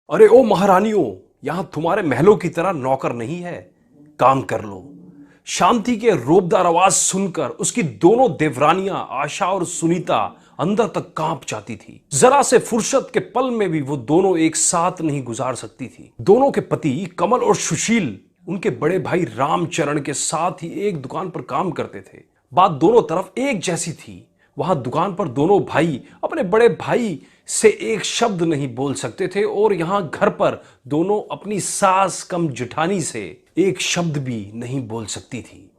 अरे ओ महारानियों, यहां तुम्हारे महलों की तरह नौकर नहीं है। काम कर लो। शांति के रोबदार आवाज सुनकर उसकी दोनों देवरानियां आशा और सुनीता अंदर तक कांप जाती थी। जरा से फुर्सत के पल में भी वो दोनों एक साथ नहीं गुजार सकती थी। दोनों के पति कमल और सुशील उनके बड़े भाई रामचरण के साथ ही एक दुकान पर काम करते थे। बात दोनों तरफ एक जैसी थी। वहां दुकान पर दोनों भाई अपने बड़े भाई से एक शब्द नहीं बोल सकते थे और यहां घर पर दोनों अपनी सास कम जेठानी से एक शब्द भी नहीं बोल सकती थी।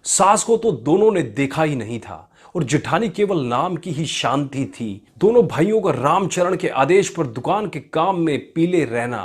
सास को तो दोनों ने देखा ही नहीं था और जेठानी केवल नाम की ही शांति थी। दोनों भाइयों का रामचरण के आदेश पर दुकान के काम में पीले रहना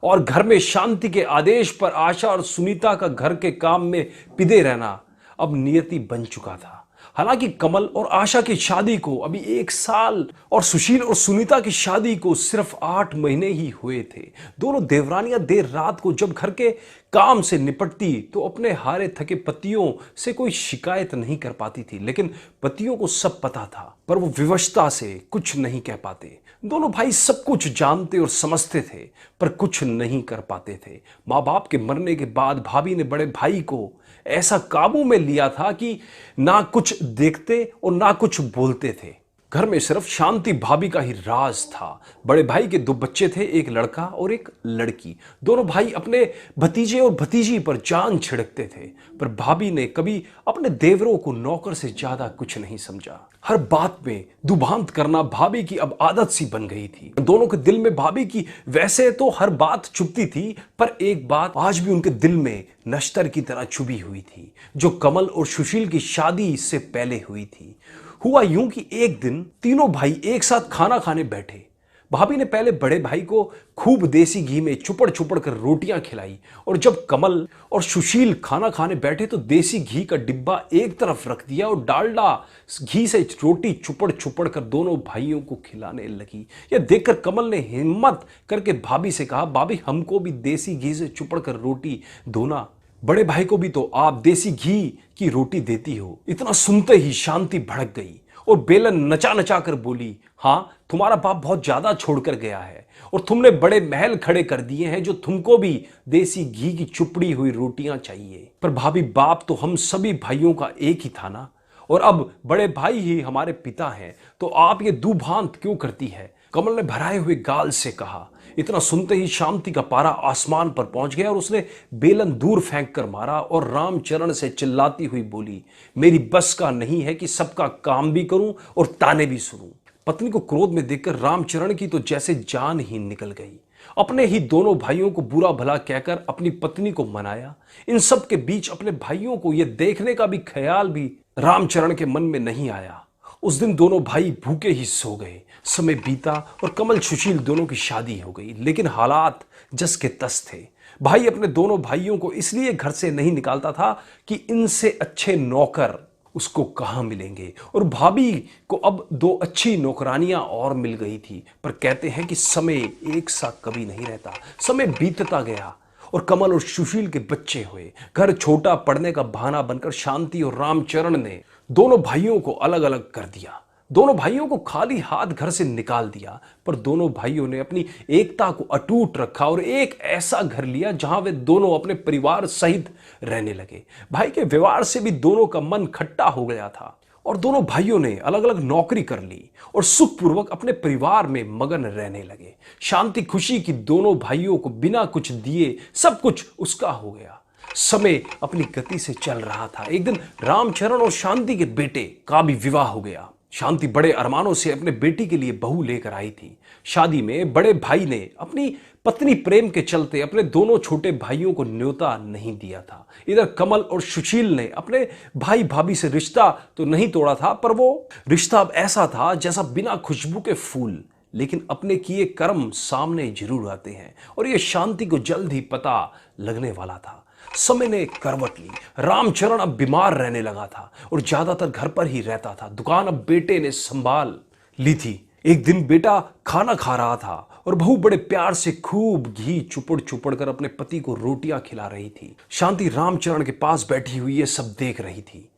और घर में शांति के आदेश पर आशा और सुनीता का घर के काम में पिदे रहना अब नियति बन चुका था। हालांकि कमल और आशा की शादी को अभी 1 साल और सुशील और सुनीता की शादी को सिर्फ 8 महीने ही हुए थे। दोनों देवरानियां देर रात को जब घर के काम से निपटती तो अपने हारे थके पतियों से कोई शिकायत नहीं कर पाती थी, लेकिन पतियों को सब पता था पर वो विवशता से कुछ नहीं कह पाते। दोनों भाई सब कुछ जानते और समझते थे पर कुछ नहीं कर पाते थे। माँ बाप के मरने के बाद भाभी ने बड़े भाई को ऐसा काबू में लिया था कि ना कुछ देखते और ना कुछ बोलते थे। घर में सिर्फ शांति भाभी का ही राज था। बड़े भाई के 2 बच्चे थे, एक लड़का और एक लड़की। दोनों भाई अपने भतीजे और भतीजी पर जान छिड़कते थे पर भाभी ने कभी अपने देवरों को नौकर से ज्यादा कुछ नहीं समझा। हर बात में दुभांत करना भाभी की अब आदत सी बन गई थी। दोनों के दिल में भाभी की वैसे तो हर बात चुभती थी पर एक बात आज भी उनके दिल में नश्तर की तरह चुभी हुई थी, जो कमल और सुशील की शादी से पहले हुई थी। हुआ यूं कि एक दिन तीनों भाई एक साथ खाना खाने बैठे। भाभी ने पहले बड़े भाई को खूब देसी घी में चुपड़ चुपड़ कर रोटियां खिलाई और जब कमल और सुशील खाना खाने बैठे तो देसी घी का डिब्बा एक तरफ रख दिया और डालडा घी से रोटी चुपड़ चुपड़ कर दोनों भाइयों को खिलाने लगी। यह देखकर कमल ने हिम्मत करके भाभी से कहा, भाभी हमको भी देसी घी से चुपड़ कर रोटी दो ना। बड़े भाई को भी तो आप देसी घी की रोटी देती हो। इतना सुनते ही शांति भड़क गई और बेलन नचा नचा कर बोली, हाँ तुम्हारा बाप बहुत ज्यादा छोड़कर गया है और तुमने बड़े महल खड़े कर दिए हैं जो तुमको भी देसी घी की चुपड़ी हुई रोटियां चाहिए। पर भाभी बाप तो हम सभी भाइयों का एक ही था ना, और अब बड़े भाई ही हमारे पिता हैं, तो आप ये दुभांत क्यों करती है? कमल ने भराए हुए गाल से कहा। इतना सुनते ही शांति का पारा आसमान पर पहुंच गया और उसने बेलन दूर फेंक कर मारा और रामचरण से चिल्लाती हुई बोली, मेरी बस का नहीं है कि सबका काम भी करूं और ताने भी सुनूं। पत्नी को क्रोध में देखकर रामचरण की तो जैसे जान ही निकल गई। अपने ही दोनों भाइयों को बुरा भला कहकर अपनी पत्नी को मनाया। इन सब के बीच अपने भाइयों को यह देखने का भी ख्याल भी रामचरण के मन में नहीं आया। उस दिन दोनों भाई भूखे ही सो गए। समय बीता और कमल सुशील दोनों की शादी हो गई, लेकिन हालात जस के तस थे। भाई अपने दोनों भाइयों को इसलिए घर से नहीं निकालता था कि इनसे अच्छे नौकर उसको कहां मिलेंगे, और भाभी को अब 2 अच्छी नौकरानियां और मिल गई थी। पर कहते हैं कि समय एक सा कभी नहीं रहता। समय बीतता गया और कमल और सुशील के बच्चे हुए। घर छोटा पड़ने का बहाना बनकर शांति और रामचरण ने दोनों भाइयों को अलग अलग कर दिया। दोनों भाइयों को खाली हाथ घर से निकाल दिया, पर दोनों भाइयों ने अपनी एकता को अटूट रखा और एक ऐसा घर लिया जहां वे दोनों अपने परिवार सहित रहने लगे। भाई के व्यवहार से भी दोनों का मन खट्टा हो गया था और दोनों भाइयों ने अलग अलग नौकरी कर ली और सुखपूर्वक अपने परिवार में मगन रहने लगे। शांति खुशी की दोनों भाइयों को बिना कुछ दिए सब कुछ उसका हो गया। समय अपनी गति से चल रहा था। एक दिन रामचरण और शांति के बेटे का भी विवाह हो गया। शांति बड़े अरमानों से अपने बेटी के लिए बहू लेकर आई थी। शादी में बड़े भाई ने अपनी पत्नी प्रेम के चलते अपने दोनों छोटे भाइयों को न्योता नहीं दिया था। इधर कमल और सुशील ने अपने भाई भाभी से रिश्ता तो नहीं तोड़ा था, पर वो रिश्ता अब ऐसा था जैसा बिना खुशबू के फूल, लेकिन अपने किए कर्म सामने जरूर आते हैं, और यह शांति को जल्द ही पता लगने वाला था। समय ने करवट ली। रामचरण अब बीमार रहने लगा था और ज्यादातर घर पर ही रहता था। दुकान अब बेटे ने संभाल ली थी। एक दिन बेटा खाना खा रहा था और बहू बड़े प्यार से खूब घी चुपड़ चुपड़ कर अपने पति को रोटियां खिला रही थी। शांति रामचरण के पास बैठी हुई ये सब देख रही थी।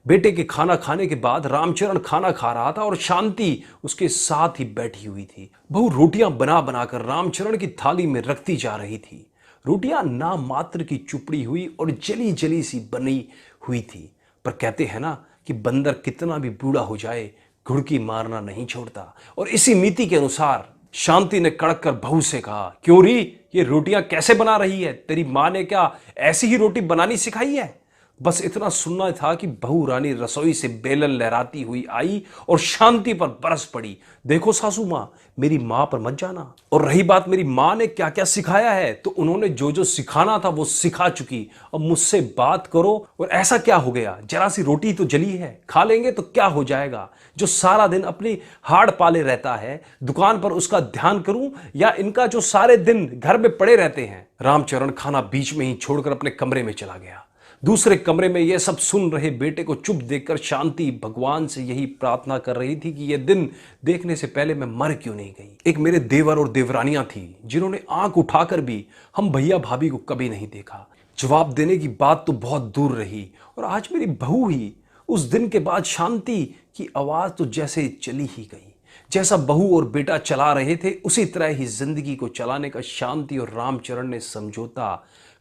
बेटे के खाना खाने के बाद रामचरण खाना खा रहा था और शांति उसके साथ ही बैठी हुई थी। बहू रोटियां बना बनाकर रामचरण की थाली में रखती जा रही थी। रोटियां नाम मात्र की चुपड़ी हुई और जली जली सी बनी हुई थी। पर कहते हैं ना कि बंदर कितना भी बूढ़ा हो जाए घुड़की मारना नहीं छोड़ता। और इसी नीति के अनुसार शांति ने कड़क कर बहू से कहा, क्यों री, ये रोटियां कैसे बना रही है? तेरी मां ने क्या ऐसी ही रोटी बनानी सिखाई है? बस इतना सुनना था कि बहू रानी रसोई से बेलन लहराती हुई आई और शांति पर बरस पड़ी। देखो सासू मां, मेरी मां पर मत जाना। और रही बात मेरी मां ने क्या क्या सिखाया है, तो उन्होंने जो जो सिखाना था वो सिखा चुकी। अब मुझसे बात करो। और ऐसा क्या हो गया, जरा सी रोटी तो जली है, खा लेंगे तो क्या हो जाएगा? जो सारा दिन अपनी हाड़ पाले रहता है, दुकान पर उसका ध्यान करूं या इनका जो सारे दिन घर में पड़े रहते हैं? रामचरण खाना बीच में ही छोड़कर अपने कमरे में चला गया। दूसरे कमरे में यह सब सुन रहे बेटे को चुप देखकर शांति भगवान से यही प्रार्थना कर रही थी कि यह दिन देखने से पहले मैं मर क्यों नहीं गई। एक मेरे देवर और देवरानियां थी जिन्होंने आंख उठाकर भी हम भैया भाभी को कभी नहीं देखा। जवाब देने की बात तो बहुत दूर रही, और आज मेरी बहू ही। उस दिन के बाद शांति की आवाज तो जैसे चली ही गई। जैसा बहू और बेटा चला रहे थे उसी तरह ही जिंदगी को चलाने का शांति और रामचरण ने समझौता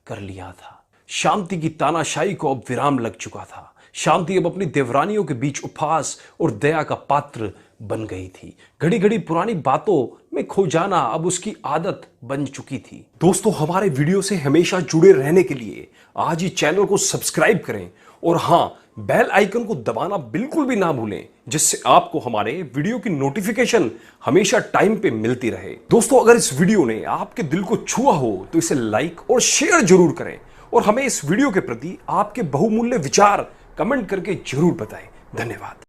कर लिया था। शांति की तानाशाही को अब विराम लग चुका था। शांति अब अपनी देवरानियों के बीच उपहास और दया का पात्र बन गई थी। घड़ी घड़ी पुरानी बातों में खो जाना अब उसकी आदत बन चुकी थी। दोस्तों, हमारे वीडियो से हमेशा जुड़े रहने के लिए आज ही चैनल को सब्सक्राइब करें और हाँ, बेल आइकन को दबाना बिल्कुल भी ना भूलें, जिससे आपको हमारे वीडियो की नोटिफिकेशन हमेशा टाइम पे मिलती रहे। दोस्तों, अगर इस वीडियो ने आपके दिल को छुआ हो तो इसे लाइक और शेयर जरूर करें और हमें इस वीडियो के प्रति आपके बहुमूल्य विचार कमेंट करके जरूर बताएं। धन्यवाद।